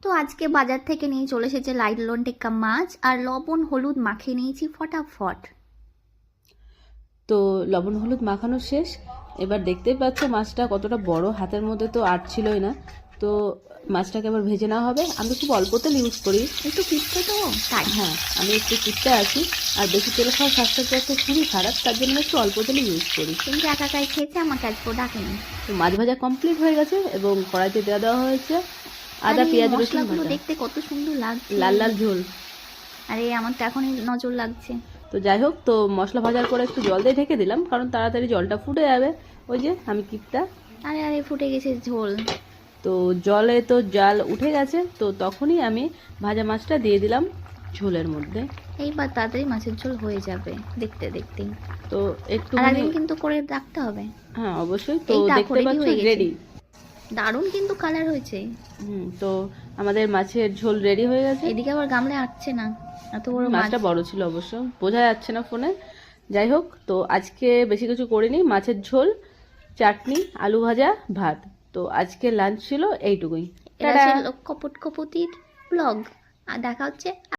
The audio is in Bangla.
তো আজকে বাজার থেকে নিয়ে চলে এসেছে লাইলন টেক্কা মাছ আর লবণ হলুদ মাখিয়ে নিয়েছি ফটাফট। তো লবণ হলুদ মাখানো শেষ। এবার দেখতেই পাচ্ছ মাছটা কতটা বড়, হাতের মধ্যে তো আর ছিলই না। তো মাছটাকে আবার ভেজে নেওয়া হবে। আমি খুব অল্প তেল ইউজ করি। একটু কিপটে তো তাই। হ্যাঁ, আমি একটু কিপটা আছি, আর বেশি তেল খাওয়া স্বাস্থ্যের পক্ষে খুবই খারাপ, তার জন্য আমি একটু অল্প তেলে ইউজ করি। কিন্তু একা একাই খেয়েছে, আমাকে আজকে ডাকেনি। তো মাছ ভাজা কমপ্লিট হয়ে গেছে এবং কড়াইতে দেওয়া হয়েছে আদা আরে পেঁয়াজ রসুন মশলাগুলো বাটা, দেখতে কত সুন্দর লাগছে, লাল লাল ঝোল। আরে আমার তো এখনই নজর লাগছে। তো যাই হোক, তো মশলা ভাজার পরে একটু জল দিয়ে ঢেকে দিলাম, কারণ তাড়াতাড়ি জলটা ফুটে যাবে। ওই যে আমি কিপটা। আরে আরে ফুটে গেছে ঝোল। তো জলে তো জাল উঠে গেছে, তো তখনই আমি ভাজা মাছটা দিয়ে দিলাম ঝোলের মধ্যে। এইবার তাড়াতাড়ি মাছের ঝোল হয়ে যাবে দেখতে দেখতেই। তো একটু আর একদিন কিন্তু করে রাখতে হবে। হ্যাঁ অবশ্যই। তো এই দেখো দেখতে ready পাচ্ছ হয়ে গেছে। রেডি। দারুণ কিন্তু কালার হয়েছে। তো আমাদের মাছের ঝোল রেডি হয়ে গেছে। এদিকে আবার গামলে আটছে না, এত বড় মাছ। মাছটা বড় ছিল অবশ্য, বোঝা যাচ্ছে না ফোনে। যাই হোক, তো আজকে বেশি কিছু করিনি, মাছের ঝোল, চাটনি, আলু ভাজা, ভাত। তো আজকে লাঞ্চ ছিল এইটুকুই। এরা টাটা। ছিল কপট কপতির ব্লগ। আর দেখা হচ্ছে